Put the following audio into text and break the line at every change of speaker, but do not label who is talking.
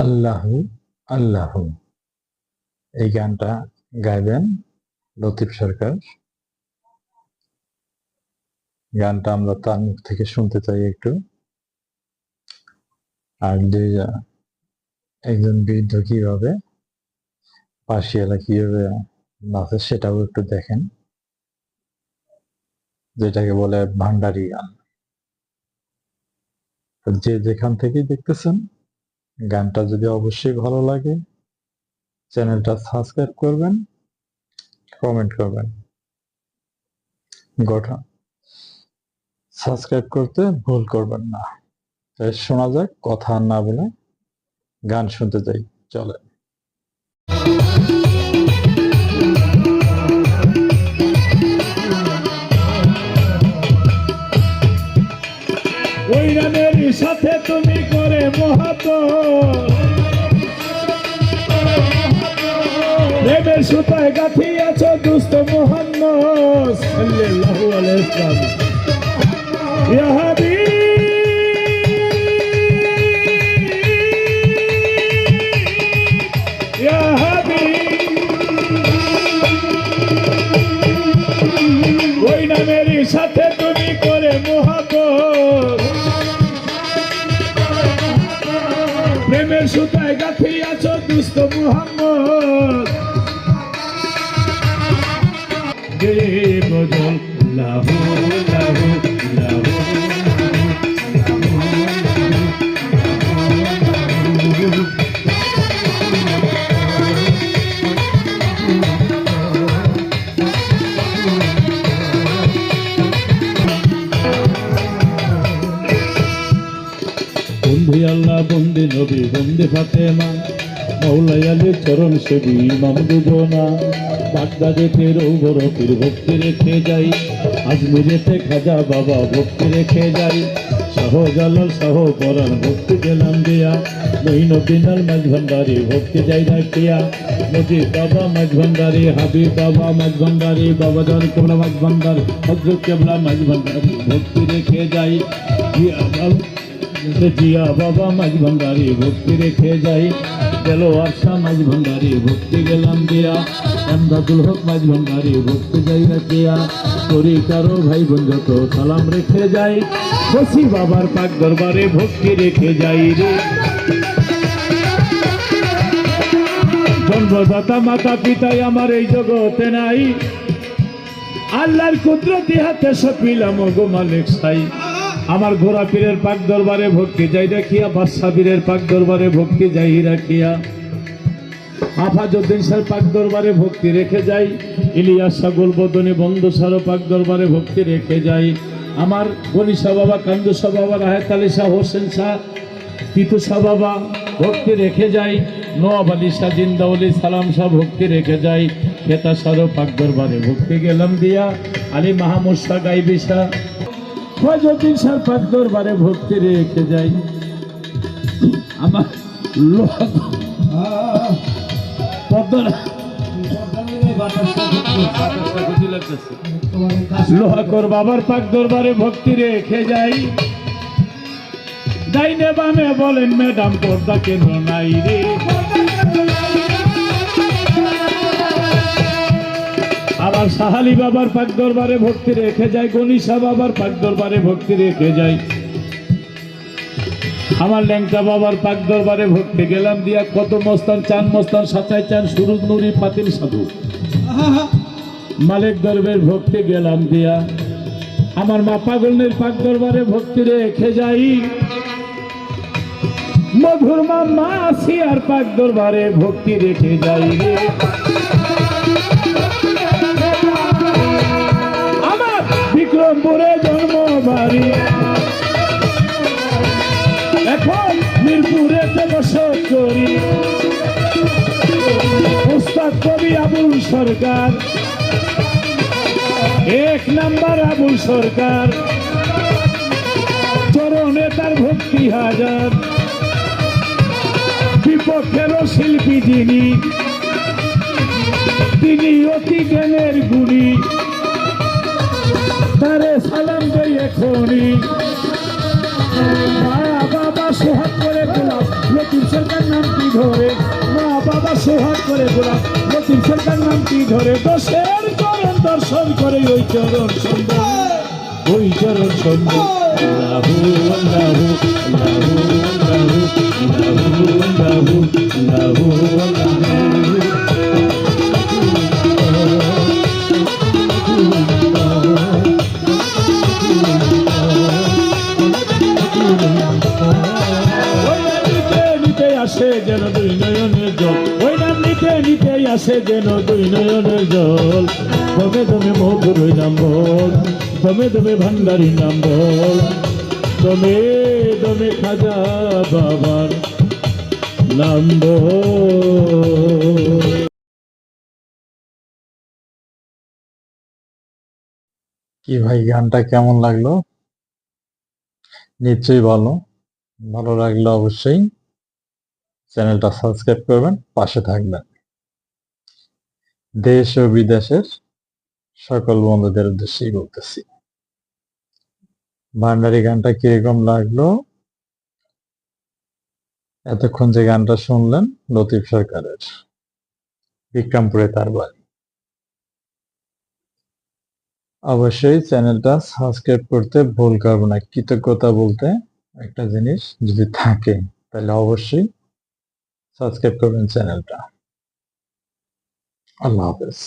আল্লাহু আল্লাহু এই গানটা গাইবেন লতিফ সরকার। গানটা আমরা তার মুখ থেকে শুনতে চাই একটু। আর একজন বৃদ্ধ কিভাবে পাশিয়ালা কিভাবে নাচে সেটাও একটু দেখেন, যেটাকে বলে ভান্ডারি গান। যে যেখান থেকেই দেখতেছেন, গানটা যদি অবশ্যই ভালো লাগে চ্যানেলটা সাবস্ক্রাইব করবেন, কমেন্ট করবেন। সাবস্ক্রাইব করতে ভুল করবেন না। তাই শোনা যাক, কথা না বলে গান শুনতে যাই, চলে।
ওই রানের সাথে তুমি করে মহাত প্রেমের সুতায় গাঁথিয়াছ দুস্থ মুহাম্মদ সাল্লাল্লাহু আলাইহি ওয়াসাল্লাম। ইয়া হাবিব ইয়া হাবিব, ওই নামের সাথে তুমি করে মহাত প্রেমের সুতায় গাঁথিয়াছ দুস্থ মুহাম্মদ। গে বদল লাহু লাহু লাহু বন্দে আল্লাহ বন্দে নবী বন্দে ফাতেমা মৌলাই আলীর চরণ সেবী ইমাম দুজনা। বাগদাদেতে রৌবরতির ভক্তি রেখে যাই, আজমিরেতে খাজা বাবা ভক্তি রেখে যাই। শাহজালাল শাহ পরাণ ভক্তি গেলাম দিয়া, মঈনুদ্দিন মাঝ ভান্ডারি ভক্তি যাই রাখিয়া। নজির বাবা মাঝ ভান্ডারি, হাবিব বাবা মাঝ ভান্ডারি, বাবা জান কেবলা মাঝ ভান্ডারি, হযরত কেবলা মাঝ ভান্ডারি ভক্তি রেখে যাই। জিয়া বাবা মাঝ ভান্ডারি ভক্তি রেখে যাই। দেলোয়ার শাহ মাঝ ভান্ডারি ভক্তি গেলাম দিয়া, এমদাদুল হক মাঝ ভান্ডারি ভক্তি যাই রাখিয়া। তরিকারও ভাই বোন যত সালাম রেখে যাই, বসি বাবার পাক দরবারে ভক্তি রেখে যাই রে। জন্মদাতা মাতা পিতাই আমার এই জগতে নাই, আল্লাহর কুদরতি হাতে সপিলাম গো মালিক সাই। আমার ঘোড়া পীরের পাক দরবারে ভক্তি যাই রাখিয়া, বাদশা পীরের পাক দরবারে ভক্তি যাই রাখিয়া। আফাজউদ্দিন শাহ পাক দরবারে ভক্তি রেখে যাই, ইলিয়াস শাহ গোলবদনী বন্ধু শাহ পাক দরবারে ভক্তি রেখে যাই। আমার গনি শাহ বাবা, কান্দু শাহ বাবা, রাহেত আলী শাহ, হোসেন শাহ, তিতু শাহ বাবা ভক্তি রেখে যাই। নওয়াব আলী শাহ, জিন্দাউলি, সালাম শাহ ভক্তি রেখে যাই। খেতা শাহ পাক দরবারে ভক্তি গেলাম দিয়া, আলী মাহমুদ শাহ, গাইবি শাহ, ফয়জউদ্দিন শাহ পাক দরবারে ভক্তি রেখে যাই। আমার লোহাকর বাবার পাক দরবারে ভক্তি রেখে যাই। ডাইনে বামে বলেন ম্যাডাম পর্দা কেন নাই রে। আবার সাহালি বাবার পাক দরবারে ভক্তি রেখে যাই, গনিশা বাবার পাক দরবারে ভক্তি রেখে যাই। আমার ল্যাংটা বাবার পাক দরবারে ভক্তি গেলাম দিয়া, কত মস্তান চান মস্তান সাতাই চান, সুরুজ নুরি পাতিল সাধু, মালিক দরবের ভক্তি গেলাম দিয়া। আমার মা পাগলনের পাক দরবারে ভক্তি রেখে যাই। মধুর মা আসিয়ার পাক দরবারে ভক্তি রেখে যাই রে। আমার বিক্রমপুরে জন্ম বাড়ি, এখন মিরপুরে বসত করি। উস্তাদ কবি আবুল সরকার, এক নাম্বার আবুল সরকার, চরণে তার ভক্তি হাজার। বিপক্ষেরও শিল্পী যিনি, তিনি অতি জ্ঞানের গুণী, তারে সালাম দেই এখনই। বাবা সোহাগ করে দিলাম, লতিফ সরকার নাম ধরে, মা বাবা সোহাগ করে গোলাপ লতিফ সরকার নামটি ধরে, দশের চরণ দর্শন করে ওই চরণ সুন্দর, ওই চরণ সুন্দর। আল্লাহু আল্লাহু আল্লাহু আল্লাহু আল্লাহু আল্লাহু আল্লাহু আসে যেন দুই নয়নের জল, ওই নাম নিতে নিতে আসে যেন দুই নয়নের জল। দমে দমে মধুর ওই নাম বল, দমে দমে ভান্ডারি নাম বল, দমে দমে খাজা বাবার নাম বল।
কি ভাই, গানটা কেমন লাগলো? নিশ্চয়ই ভালো। ভালো লাগলে অবশ্যই চ্যানেলটা সাবস্ক্রাইব করবেন, পাশে থাকবেন। দেশ ও বিদেশের সকল বন্ধুদের উদ্দেশ্যেই বলতেছি, ভান্ডারি গানটা কিরকম লাগলো? এতক্ষণ যে গানটা শুনলেন লতিফ সরকারের, বিক্রমপুরে তার বাড়ি। অবশ্যই চ্যানেলটা সাবস্ক্রাইব করতে ভুল করবেন না। কৃতজ্ঞতা বলতে একটা জিনিস যদি থাকে তাহলে অবশ্যই সাবস্ক্রাইব করবেন চ্যানেলটা। আল্লাহ হাফেজ।